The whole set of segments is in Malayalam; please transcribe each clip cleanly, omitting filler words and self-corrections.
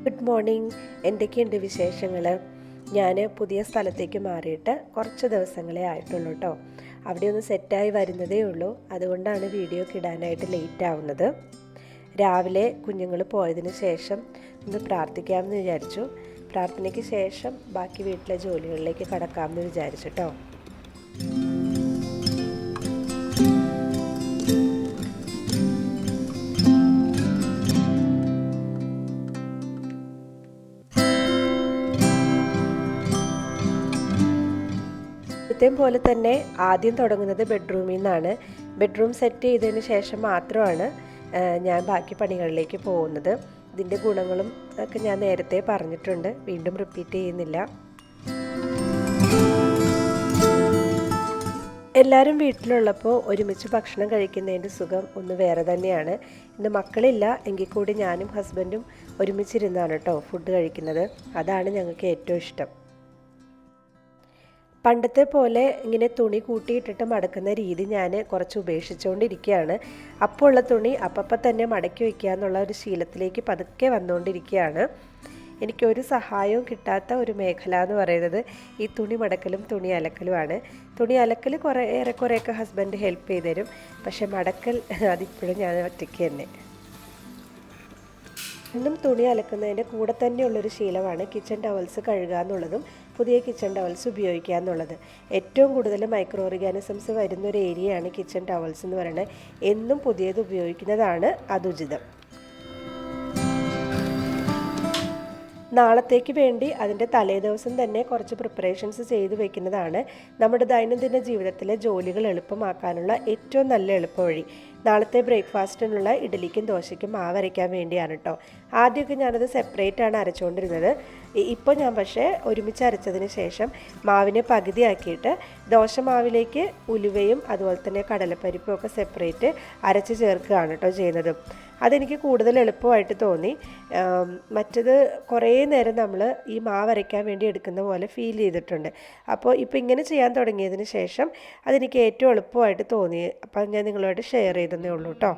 Good morning. എന്തൊക്കെയുണ്ട് വിശേഷങ്ങൾ? ഞാൻ പുതിയ സ്ഥലത്തേക്ക് മാറിയിട്ട് കുറച്ച് ദിവസങ്ങളേ ആയിട്ടുള്ളൂ കേട്ടോ. അവിടെ ഒന്ന് സെറ്റായി വരുന്നതേ ഉള്ളൂ. അതുകൊണ്ടാണ് വീഡിയോ ഒക്കെ ഇടാനായിട്ട് ലേറ്റ് ആവുന്നത്. രാവിലെ കുഞ്ഞുങ്ങൾ പോയതിന് ശേഷം ഒന്ന് പ്രാർത്ഥിക്കാമെന്ന് വിചാരിച്ചു. പ്രാർത്ഥനയ്ക്ക് ശേഷം ബാക്കി വീട്ടിലെ ജോലികളിലേക്ക് കടക്കാമെന്ന് വിചാരിച്ചു കേട്ടോ. പോലെ തന്നെ ആദ്യം തുടങ്ങുന്നത് ബെഡ്റൂമിൽ നിന്നാണ്. ബെഡ്റൂം സെറ്റ് ചെയ്തതിന് ശേഷം മാത്രമാണ് ഞാൻ ബാക്കി പണികളിലേക്ക് പോകുന്നത്. ഇതിൻ്റെ ഗുണങ്ങളും ഒക്കെ ഞാൻ നേരത്തെ പറഞ്ഞിട്ടുണ്ട്, വീണ്ടും റിപ്പീറ്റ് ചെയ്യുന്നില്ല. എല്ലാവരും വീട്ടിലുള്ളപ്പോൾ ഒരുമിച്ച് ഭക്ഷണം കഴിക്കുന്നതിൻ്റെ സുഖം ഒന്ന് വേറെ തന്നെയാണ്. ഇന്ന് മക്കളില്ല എങ്കിൽ കൂടി ഞാനും ഹസ്ബൻഡും ഒരുമിച്ചിരുന്നാണ് കേട്ടോ ഫുഡ് കഴിക്കുന്നത്. അതാണ് ഞങ്ങൾക്ക് ഏറ്റവും ഇഷ്ടം. പണ്ടത്തെ പോലെ ഇങ്ങനെ തുണി കൂട്ടിയിട്ടിട്ട് മടക്കുന്ന രീതി ഞാൻ കുറച്ച് ഉപേക്ഷിച്ചുകൊണ്ടിരിക്കുകയാണ്. അപ്പോൾ ഉള്ള തുണി അപ്പം തന്നെ മടക്കി വയ്ക്കുക എന്നുള്ള ഒരു ശീലത്തിലേക്ക് പതുക്കെ വന്നുകൊണ്ടിരിക്കുകയാണ്. എനിക്കൊരു സഹായവും കിട്ടാത്ത ഒരു മേഖല എന്ന് പറയുന്നത് ഈ തുണി മടക്കലും തുണി അലക്കലുമാണ്. തുണി അലക്കൽ ഏറെക്കുറെയൊക്കെ ഹസ്ബൻഡ് ഹെൽപ്പ് ചെയ്ത് തരും. പക്ഷേ മടക്കൽ അതിപ്പോഴും ഞാൻ ഒറ്റയ്ക്ക് തന്നെ. ഇന്നും തുണി അലക്കുന്നതിൻ്റെ കൂടെ തന്നെയുള്ളൊരു ശീലമാണ് കിച്ചൺ ടവൽസ് കഴുകുക എന്നുള്ളതും പുതിയ കിച്ചൺ ടവൽസ് ഉപയോഗിക്കുക എന്നുള്ളത്. ഏറ്റവും കൂടുതൽ മൈക്രോ ഓർഗാനിസംസ് വരുന്നൊരു ഏരിയയാണ് കിച്ചൺ ടവൽസ് എന്ന് പറയുന്നത്. എന്നും പുതിയത് ഉപയോഗിക്കുന്നതാണ് അതുചിതം. നാളത്തേക്ക് വേണ്ടി അതിൻ്റെ തലേ ദിവസം തന്നെ കുറച്ച് പ്രിപ്പറേഷൻസ് ചെയ്ത് വെക്കുന്നതാണ് നമ്മുടെ ദൈനംദിന ജീവിതത്തിലെ ജോലികൾ എളുപ്പമാക്കാനുള്ള ഏറ്റവും നല്ല എളുപ്പവഴി. നാളത്തെ ബ്രേക്ക്ഫാസ്റ്റിനുള്ള ഇഡ്ഡലിക്കും ദോശയ്ക്കും മാവ് അരയ്ക്കാൻ വേണ്ടിയാണ് കേട്ടോ. ആദ്യമൊക്കെ ഞാനത് സെപ്പറേറ്റാണ് അരച്ചുകൊണ്ടിരുന്നത്. ഇപ്പോൾ ഞാൻ പക്ഷേ ഒരുമിച്ച് അരച്ചതിന് ശേഷം മാവിനെ പകുതിയാക്കിയിട്ട് ദോശ മാവിലേക്ക് ഉലുവയും അതുപോലെ തന്നെ കടലപ്പരിപ്പും ഒക്കെ സെപ്പറേറ്റ് അരച്ച് ചേർക്കുകയാണ് കേട്ടോ ചെയ്യുന്നത്. അതെനിക്ക് കൂടുതൽ എളുപ്പമായിട്ട് തോന്നി. മറ്റത് കുറേ നേരം നമ്മൾ ഈ മാവ് അരയ്ക്കാൻ വേണ്ടി എടുക്കുന്ന പോലെ ഫീൽ ചെയ്തിട്ടുണ്ട്. അപ്പോൾ ഇപ്പോൾ ഇങ്ങനെ ചെയ്യാൻ തുടങ്ങിയതിന് ശേഷം അതെനിക്ക് ഏറ്റവും എളുപ്പമായിട്ട് തോന്നി. അപ്പം ഞാൻ നിങ്ങളോട് ഷെയർ ചെയ്തതേ ഉള്ളൂ കേട്ടോ.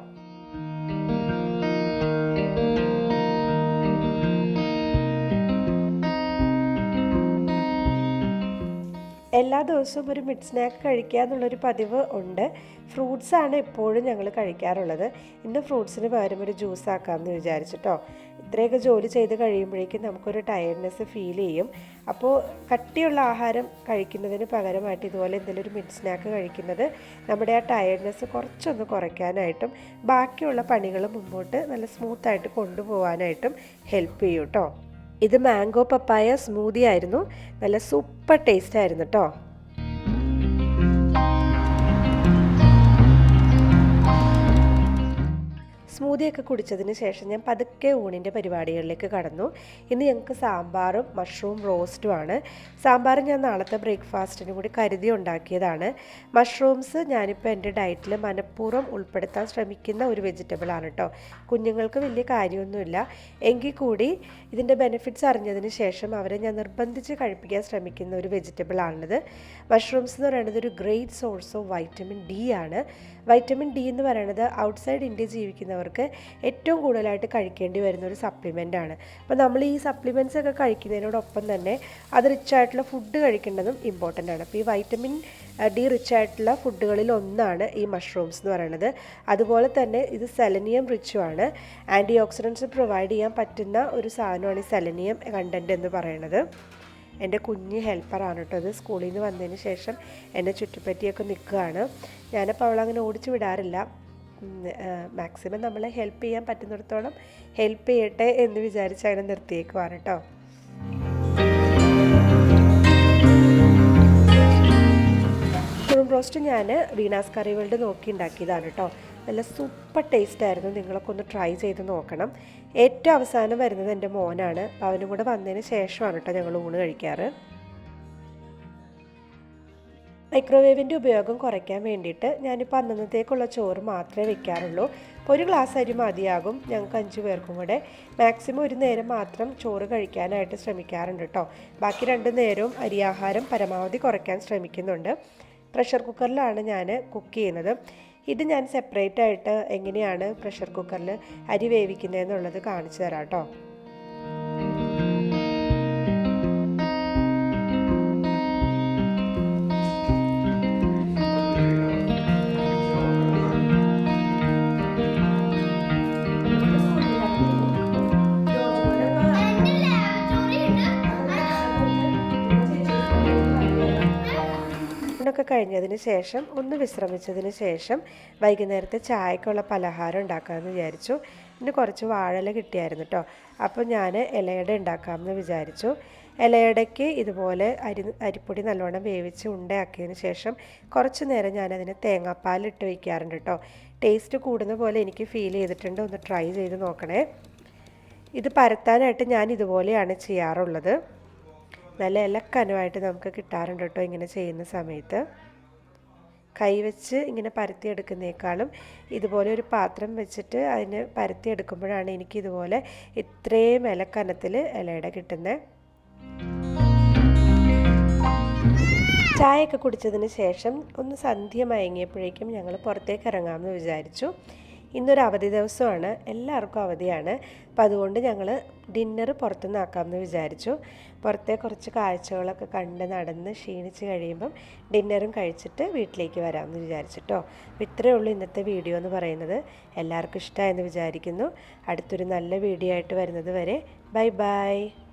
എല്ലാ ദിവസവും ഒരു മിഡ് സ്നാക്ക് കഴിക്കുക എന്നുള്ളൊരു പതിവ് ഉണ്ട്. ഫ്രൂട്ട്സാണ് എപ്പോഴും ഞങ്ങൾ കഴിക്കാറുള്ളത്. ഇന്ന് ഫ്രൂട്ട്സിന് പകരം ഒരു ജ്യൂസ് ആക്കാമെന്ന് വിചാരിച്ചിട്ടോ. ഇത്രയൊക്കെ ജോലി ചെയ്ത് കഴിയുമ്പോഴേക്കും നമുക്കൊരു ടയർഡ്നെസ് ഫീൽ ചെയ്യും. അപ്പോൾ കട്ടിയുള്ള ആഹാരം കഴിക്കുന്നതിന് പകരമായിട്ട് ഇതുപോലെ എന്തെങ്കിലും ഒരു മിഡ് സ്നാക്ക് കഴിക്കുന്നത് നമ്മുടെ ആ ടയർഡ്നെസ് കുറച്ചൊന്ന് കുറയ്ക്കാനായിട്ടും ബാക്കിയുള്ള പണികൾ മുമ്പോട്ട് നല്ല സ്മൂത്തായിട്ട് കൊണ്ടുപോകാനായിട്ടും ഹെൽപ്പ് ചെയ്യും കേട്ടോ. ഇത് മാംഗോ പപ്പായ സ്മൂതി ആയിരുന്നു. നല്ല സൂപ്പർ ടേസ്റ്റ് ആയിരുന്നു കേട്ടോ. സ്മൂതിയൊക്കെ കുടിച്ചതിന് ശേഷം ഞാൻ പതുക്കെ ഊണിൻ്റെ പരിപാടികളിലേക്ക് കടന്നു. ഇന്ന് ഞങ്ങൾക്ക് സാമ്പാറും മഷ്റൂം റോസ്റ്റുമാണ്. സാമ്പാർ ഞാൻ നാളത്തെ ബ്രേക്ക്ഫാസ്റ്റിന് കൂടി കരുതി ഉണ്ടാക്കിയതാണ്. മഷ്റൂംസ് ഞാനിപ്പോൾ എൻ്റെ ഡയറ്റിൽ മനഃപൂർവ്വം ഉൾപ്പെടുത്താൻ ശ്രമിക്കുന്ന ഒരു വെജിറ്റബിളാണ് കേട്ടോ. കുഞ്ഞുങ്ങൾക്ക് വലിയ കാര്യമൊന്നുമില്ല എങ്കിൽ കൂടി ഇതിൻ്റെ ബെനിഫിറ്റ്സ് അറിഞ്ഞതിന് ശേഷം അവരെ ഞാൻ നിർബന്ധിച്ച് കഴിപ്പിക്കാൻ ശ്രമിക്കുന്ന ഒരു വെജിറ്റബിളാണിത്. മഷ്റൂംസ് എന്ന് പറയുന്നത് ഒരു great source of vitamin D ആണ്. വൈറ്റമിൻ ഡി എന്ന് പറയുന്നത് ഔട്ട്സൈഡ് ഇന്ത്യ ജീവിക്കുന്നവർക്ക് ഏറ്റവും കൂടുതലായിട്ട് കഴിക്കേണ്ടി വരുന്ന ഒരു സപ്ലിമെൻ്റ് ആണ്. അപ്പോൾ നമ്മൾ ഈ സപ്ലിമെൻറ്റ്സ് ഒക്കെ കഴിക്കുന്നതിനോടൊപ്പം തന്നെ അത് റിച്ച് ആയിട്ടുള്ള ഫുഡ് കഴിക്കേണ്ടതും ഇമ്പോർട്ടൻ്റ് ആണ്. അപ്പോൾ ഈ വൈറ്റമിൻ ഡി റിച്ച് ആയിട്ടുള്ള ഫുഡുകളിൽ ഒന്നാണ് ഈ മഷ്റൂംസ് എന്ന് പറയുന്നത്. അതുപോലെ തന്നെ ഇത് സെലനിയം റിച്ചുമാണ്. ആൻറ്റി ഓക്സിഡൻസ് പ്രൊവൈഡ് ചെയ്യാൻ പറ്റുന്ന ഒരു സാധനമാണ് ഈ സെലനിയം കണ്ടൻറ്റ് എന്ന് പറയുന്നത്. എൻ്റെ കുഞ്ഞ് ഹെൽപ്പറാണ് കേട്ടോ. അത് സ്കൂളിൽ നിന്ന് വന്നതിന് ശേഷം എന്നെ ചുറ്റിപ്പറ്റിയൊക്കെ നിൽക്കുകയാണ്. ഞാനപ്പോൾ അവളങ്ങനെ ഓടിച്ചു വിടാറില്ല. മാക്സിമം നമ്മളെ ഹെൽപ്പ് ചെയ്യാൻ പറ്റുന്നിടത്തോളം ഹെൽപ്പ് ചെയ്യട്ടെ എന്ന് വിചാരിച്ച് അങ്ങനെ നിർത്തിയേക്കുവാണ് കേട്ടോ. റോസ്റ്റ് ഞാൻ വീനാസ് കറിവേൾഡ് നോക്കി ഉണ്ടാക്കിയതാണ് കേട്ടോ. നല്ല സൂപ്പർ ടേസ്റ്റായിരുന്നു. നിങ്ങളൊക്കെ ഒന്ന് ട്രൈ ചെയ്ത് നോക്കണം. ഏറ്റവും അവസാനം വരുന്നത് എൻ്റെ മോനാണ്. അപ്പോൾ അവനും കൂടെ വന്നതിന് ശേഷമാണ് കേട്ടോ ഞങ്ങൾ ഊണ് കഴിക്കാറ്. മൈക്രോവേവിൻ്റെ ഉപയോഗം കുറയ്ക്കാൻ വേണ്ടിയിട്ട് ഞാനിപ്പോൾ അന്നത്തേക്കുള്ള ചോറ് മാത്രമേ വെക്കാറുള്ളൂ. അപ്പോൾ ഒരു ഗ്ലാസ് അരി മതിയാകും ഞങ്ങൾക്ക് 5 പേർക്കും കൂടെ. മാക്സിമം ഒരു നേരം മാത്രം ചോറ് കഴിക്കാനായിട്ട് ശ്രമിക്കാറുണ്ട് കേട്ടോ. ബാക്കി 2 നേരവും അരിയാഹാരം പരമാവധി കുറയ്ക്കാൻ ശ്രമിക്കുന്നുണ്ട്. പ്രഷർ കുക്കറിലാണ് ഞാൻ കുക്ക് ചെയ്യുന്നത്. ഇത് ഞാൻ സെപ്പറേറ്റ് ആയിട്ട് എങ്ങനെയാണ് പ്രഷർ കുക്കറിൽ അരി വേവിക്കുന്നതെന്നുള്ളത് കാണിച്ചു തരാം കേട്ടോ. കഴിഞ്ഞതിന് ശേഷം ഒന്ന് വിശ്രമിച്ചതിന് ശേഷം വൈകുന്നേരത്തെ ചായക്കുള്ള പലഹാരം ഉണ്ടാക്കാമെന്ന് വിചാരിച്ചു. പിന്നെ കുറച്ച് വാഴയില കിട്ടിയായിരുന്നു കേട്ടോ. അപ്പോൾ ഞാൻ ഇലയട ഉണ്ടാക്കാമെന്ന് വിചാരിച്ചു. ഇലയടയ്ക്ക് ഇതുപോലെ അരിപ്പൊടി നല്ലോണം വേവിച്ച് ഉണ്ടയാക്കിയതിന് ശേഷം കുറച്ച് നേരം ഞാനതിന് തേങ്ങാപ്പാലിട്ട് വയ്ക്കാറുണ്ട് കേട്ടോ. ടേസ്റ്റ് കൂടുന്ന പോലെ എനിക്ക് ഫീൽ ചെയ്തിട്ടുണ്ട്. ഒന്ന് ട്രൈ ചെയ്ത് നോക്കണേ. ഇത് പരത്താനായിട്ട് ഞാൻ ഇതുപോലെയാണ് ചെയ്യാറുള്ളത്. നല്ല ഇലക്കനമായിട്ട് നമുക്ക് കിട്ടാറുണ്ട് കേട്ടോ ഇങ്ങനെ ചെയ്യുന്ന സമയത്ത്. കൈവച്ച് ഇങ്ങനെ പരത്തിയെടുക്കുന്നേക്കാളും ഇതുപോലെ ഒരു പാത്രം വെച്ചിട്ട് അതിന് പരത്തിയെടുക്കുമ്പോഴാണ് എനിക്കിതുപോലെ ഇത്രയും ഇലക്കനത്തിൽ ഇലയുടെ കിട്ടുന്നത്. ചായയൊക്കെ കുടിച്ചതിന് ശേഷം ഒന്ന് സന്ധ്യ മയങ്ങിയപ്പോഴേക്കും ഞങ്ങൾ പുറത്തേക്ക് ഇറങ്ങാമെന്ന് വിചാരിച്ചു. ഇന്നൊരു അവധി ദിവസമാണ്, എല്ലാവർക്കും അവധിയാണ്. അപ്പം അതുകൊണ്ട് ഞങ്ങൾ ഡിന്നർ പുറത്തുനിന്ന് ആക്കാമെന്ന് വിചാരിച്ചു. പുറത്തെ കുറച്ച് കാഴ്ചകളൊക്കെ കണ്ട് നടന്ന് ക്ഷീണിച്ച് കഴിയുമ്പം ഡിന്നറും കഴിച്ചിട്ട് വീട്ടിലേക്ക് വരാമെന്ന് വിചാരിച്ചിട്ടോ. അപ്പോൾ ഇത്രയേ ഉള്ളൂ ഇന്നത്തെ വീഡിയോ എന്ന് പറയുന്നത്. എല്ലാവർക്കും ഇഷ്ടമായെന്ന് വിചാരിക്കുന്നു. അടുത്തൊരു നല്ല വീഡിയോ ആയിട്ട് വരുന്നത് വരെ ബൈ ബൈ.